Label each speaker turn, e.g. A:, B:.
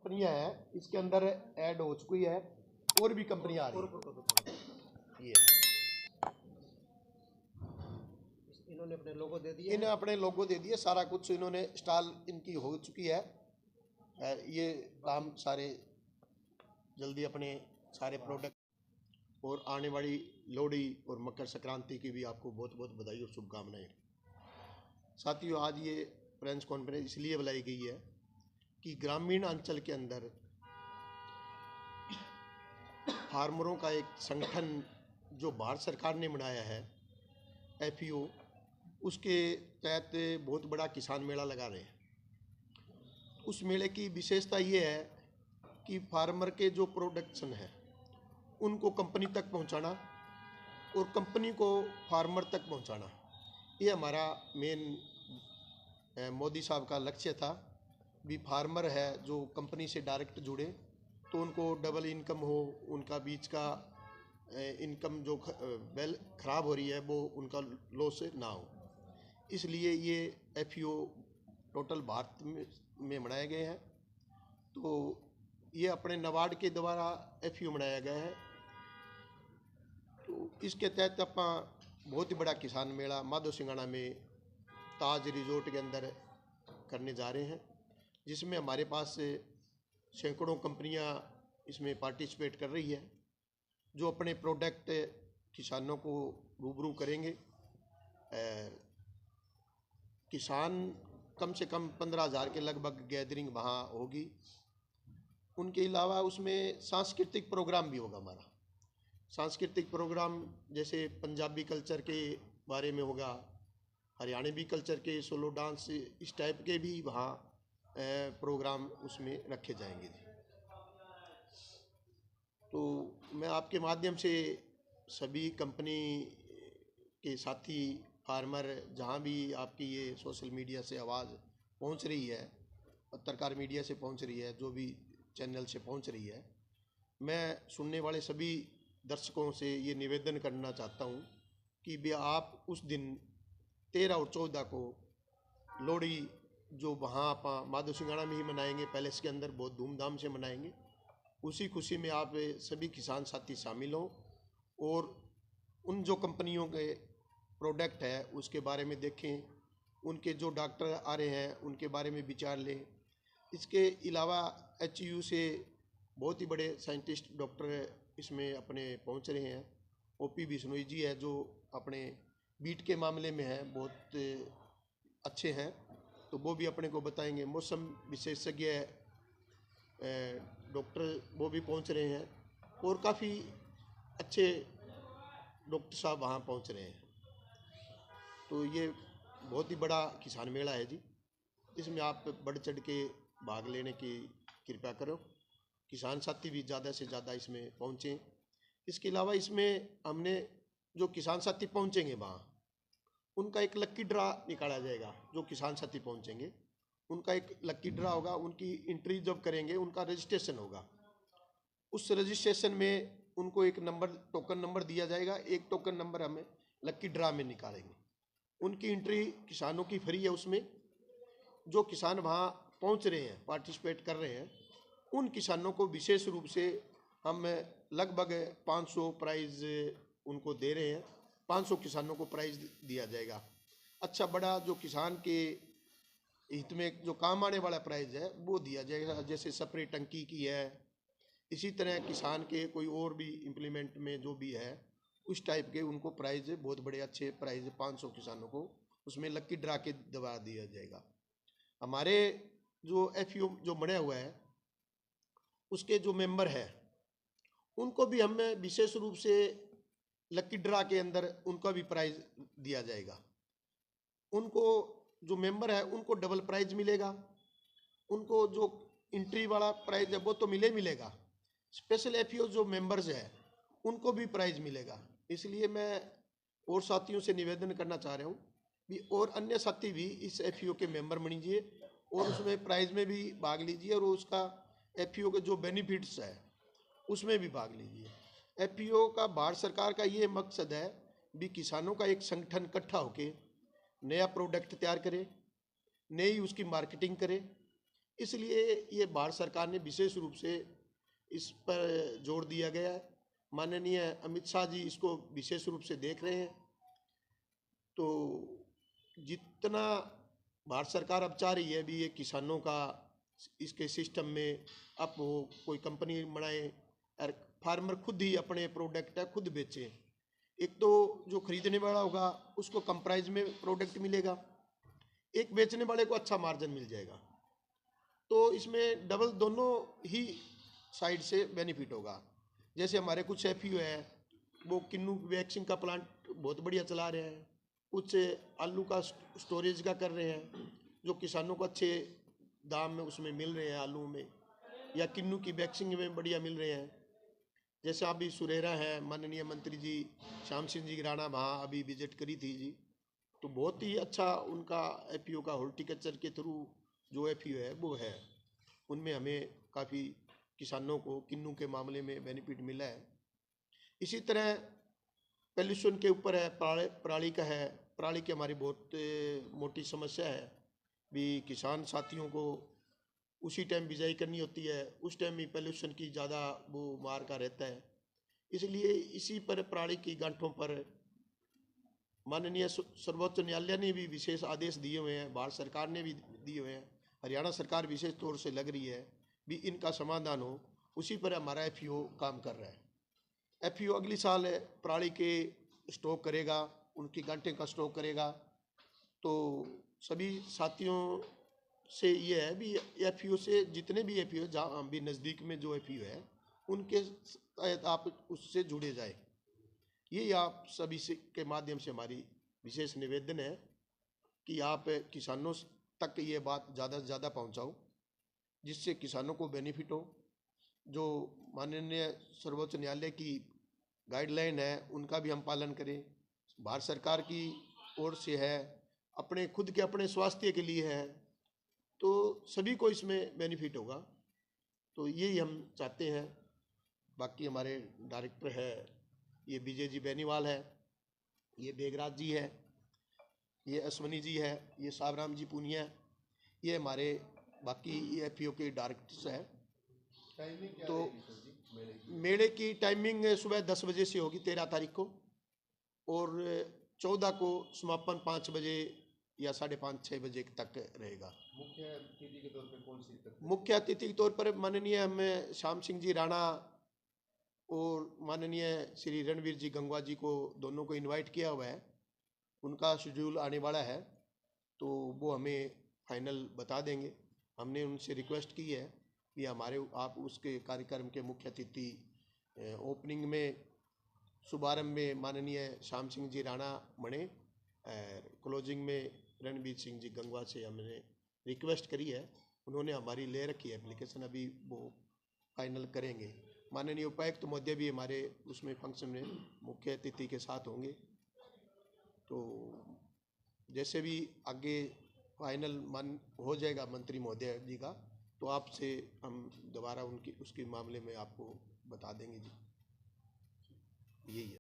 A: कंपनियां हैं इसके अंदर ऐड हो चुकी है, और भी कंपनियां आ रही है। ये
B: इन्होंने अपने लोगो दे दिए,
A: इन्हें अपने लोगो दे दिए, सारा कुछ इन्होंने स्टॉल इनकी हो चुकी है। ये काम सारे जल्दी अपने सारे प्रोडक्ट, और आने वाली लोहड़ी और मकर संक्रांति की भी आपको बहुत बहुत बधाई और शुभकामनाएं। साथियों, आज ये प्रेस कॉन्फ्रेंस इसलिए बुलाई गई है कि ग्रामीण अंचल के अंदर फार्मरों का एक संगठन जो भारत सरकार ने बनाया है FAO, उसके तहत बहुत बड़ा किसान मेला लगा रहे हैं। उस मेले की विशेषता ये है कि फार्मर के जो प्रोडक्शन है उनको कंपनी तक पहुंचाना और कंपनी को फार्मर तक पहुंचाना, ये हमारा मेन मोदी साहब का लक्ष्य था। भी फार्मर है जो कंपनी से डायरेक्ट जुड़े तो उनको डबल इनकम हो, उनका बीच का इनकम जो वेल ख़राब हो रही है वो उनका लॉस ना हो। इसलिए ये FAO टोटल भारत में बनाए गए हैं। तो ये अपने नबार्ड के द्वारा FAO बनाया गया है। तो इसके तहत अपना बहुत ही बड़ा किसान मेला माधो सिंगाना में ताज रिजोर्ट के अंदर करने जा रहे हैं, जिसमें हमारे पास सैकड़ों कंपनियां इसमें पार्टिसिपेट कर रही है, जो अपने प्रोडक्ट किसानों को रूबरू करेंगे। किसान कम से कम 15,000 के लगभग गैदरिंग वहाँ होगी। उनके अलावा उसमें सांस्कृतिक प्रोग्राम भी होगा। हमारा सांस्कृतिक प्रोग्राम जैसे पंजाबी कल्चर के बारे में होगा, हरियाणवी कल्चर के सोलो डांस, इस टाइप के भी वहाँ प्रोग्राम उसमें रखे जाएंगे। तो मैं आपके माध्यम से सभी कंपनी के साथी फार्मर, जहाँ भी आपकी ये सोशल मीडिया से आवाज़ पहुँच रही है, पत्रकार मीडिया से पहुँच रही है, जो भी चैनल से पहुँच रही है, मैं सुनने वाले सभी दर्शकों से ये निवेदन करना चाहता हूँ कि भी आप उस दिन 13 और 14 को लोहड़ी जो वहाँ आप माधो सिंगाना में ही मनाएंगे, पैलेस के अंदर बहुत धूमधाम से मनाएंगे। उसी खुशी में आप सभी किसान साथी शामिल हों और उन जो कंपनियों के प्रोडक्ट है उसके बारे में देखें, उनके जो डॉक्टर आ रहे हैं उनके बारे में विचार लें। इसके अलावा HU से बहुत ही बड़े साइंटिस्ट डॉक्टर इसमें अपने पहुंच रहे हैं। OP बिश्नोई जी है जो अपने बीट के मामले में है, बहुत अच्छे हैं, तो वो भी अपने को बताएंगे। मौसम विशेषज्ञ डॉक्टर वो भी पहुंच रहे हैं और काफ़ी अच्छे डॉक्टर साहब वहाँ पहुंच रहे हैं। तो ये बहुत ही बड़ा किसान मेला है जी, इसमें आप बढ़ चढ़ के भाग लेने की कृपया करो। किसान साथी भी ज़्यादा से ज़्यादा इसमें पहुँचें। इसके अलावा इसमें हमने जो किसान साथी पहुँचेंगे वहाँ उनका एक लक्की ड्रा निकाला जाएगा। जो किसान साथी पहुँचेंगे उनका एक लक्की ड्रा होगा, उनकी एंट्री जब करेंगे उनका रजिस्ट्रेशन होगा। उस रजिस्ट्रेशन में उनको एक नंबर, टोकन नंबर दिया जाएगा। एक टोकन नंबर हमें लक्की ड्रा में निकालेंगे। उनकी एंट्री किसानों की फ्री है। उसमें जो किसान वहाँ पहुँच रहे हैं, पार्टिसिपेट कर रहे हैं, उन किसानों को विशेष रूप से हम लगभग 500 प्राइज़ उनको दे रहे हैं। 500 किसानों को प्राइज़ दिया जाएगा। अच्छा बड़ा जो किसान के हित में जो काम आने वाला प्राइज़ है वो दिया जाएगा, जैसे स्प्रे टंकी की है। इसी तरह किसान के कोई और भी इम्प्लीमेंट में जो भी है उस टाइप के उनको प्राइज़, बहुत बड़े अच्छे प्राइज़ 500 किसानों को उसमें लक्की ड्रा के दवा दिया जाएगा। हमारे जो FAO जो बना हुआ है उसके जो मेंबर है उनको भी हमें विशेष रूप से लक्की ड्रा के अंदर उनका भी प्राइज़ दिया जाएगा। उनको जो मेंबर है उनको डबल प्राइज़ मिलेगा। उनको जो एंट्री वाला प्राइज़ है वो तो मिलेगा। स्पेशल FAO जो मेंबर्स है उनको भी प्राइज़ मिलेगा। इसलिए मैं और साथियों से निवेदन करना चाह रहा हूँ भी और अन्य साथी भी इस FAO के मेंबर बनीजिए और उसमें प्राइज़ में भी भाग लीजिए और उसका FAO के जो बेनिफिट्स है उसमें भी भाग लीजिए। FAO का भारत सरकार का ये मकसद है भी किसानों का एक संगठन इकट्ठा होके नया प्रोडक्ट तैयार करे, नई उसकी मार्केटिंग करे, इसलिए ये भारत सरकार ने विशेष रूप से इस पर जोर दिया गया है। माननीय अमित शाह जी इसको विशेष रूप से देख रहे हैं। तो जितना भारत सरकार अब चाह रही है भी ये किसानों का इसके सिस्टम में अब वो कोई कंपनी बनाए और फार्मर खुद ही अपने प्रोडक्ट है खुद बेचे। एक तो जो खरीदने वाला होगा उसको कम प्राइस में प्रोडक्ट मिलेगा, एक बेचने वाले को अच्छा मार्जिन मिल जाएगा। तो इसमें डबल दोनों ही साइड से बेनिफिट होगा। जैसे हमारे कुछ एफपीओ है वो किन्नू वैक्सीन का प्लांट बहुत बढ़िया चला रहे हैं, कुछ आलू का स्टोरेज का कर रहे हैं जो किसानों को अच्छे दाम में उसमें मिल रहे हैं आलू में, या किन्नू की वैक्सीन में बढ़िया मिल रहे हैं। जैसे अभी सुरेरा है, माननीय मंत्री जी श्याम सिंह जी राणा वहाँ अभी विजिट करी थी जी, तो बहुत ही अच्छा उनका एफपीओ का हॉर्टिकल्चर के थ्रू जो एफपीओ है वो है, उनमें हमें काफ़ी किसानों को किन्नू के मामले में बेनिफिट मिला है। इसी तरह पोल्यूशन के ऊपर है, पराली का है। पराली की हमारी बहुत मोटी समस्या है भी, किसान साथियों को उसी टाइम बिजाई करनी होती है, उस टाइम भी पोल्यूशन की ज़्यादा वो मार का रहता है। इसलिए इसी पर पराली की गांठों पर माननीय सर्वोच्च न्यायालय ने भी विशेष आदेश दिए हुए हैं, भारत सरकार ने भी दिए हुए हैं, हरियाणा सरकार विशेष तौर से लग रही है भी इनका समाधान हो। उसी पर हमारा एफपीओ काम कर रहा है। एफपीओ अगली साल पराली के स्टॉक करेगा, उनकी गांठें का स्टॉक करेगा। तो सभी साथियों से ये है भी एफपीओ से जितने भी एफपीओ जहाँ भी नज़दीक में जो एफपीओ है उनके तहत आप उससे जुड़े जाए। ये आप सभी से के माध्यम से हमारी विशेष निवेदन है कि आप किसानों तक ये बात ज़्यादा से ज़्यादा पहुँचाओ जिससे किसानों को बेनिफिट हो। जो माननीय सर्वोच्च न्यायालय की गाइडलाइन है उनका भी हम पालन करें। भारत सरकार की ओर से है, अपने खुद के अपने स्वास्थ्य के लिए है, तो सभी को इसमें बेनिफिट होगा। तो यही हम चाहते हैं। बाकी हमारे डायरेक्टर है ये विजय जी बेनीवाल है, ये बेगराज जी है, ये अश्वनी जी है, ये सावराम जी पूनिया, ये हमारे बाकी एफपीओ के डायरेक्टर्स हैं। तो मेले की टाइमिंग सुबह 10 बजे से होगी 13 तारीख को, और 14 को समापन 5 बजे या 5:30-6 बजे तक रहेगा।
B: मुख्य अतिथि के तौर पर कौन सी?
A: मुख्य अतिथि के तौर पर माननीय हमें श्याम सिंह जी राणा और माननीय श्री रणवीर जी गंगवा जी को, दोनों को इनवाइट किया हुआ है। उनका शेड्यूल आने वाला है तो वो हमें फाइनल बता देंगे। हमने उनसे रिक्वेस्ट की है कि हमारे आप उसके कार्यक्रम के मुख्य अतिथि ओपनिंग में शुभारंभ में माननीय श्याम सिंह जी राणा बने, क्लोजिंग में रणवीर सिंह जी गंगवा से हमने रिक्वेस्ट करी है। उन्होंने हमारी ले रखी है एप्लीकेशन, अभी वो फाइनल करेंगे। माननीय उपायुक्त महोदय भी हमारे उसमें फंक्शन में मुख्य अतिथि के साथ होंगे। तो जैसे भी आगे फाइनल मन हो जाएगा मंत्री महोदय जी का, तो आपसे हम दोबारा उसके मामले में आपको बता देंगे जी। यही है।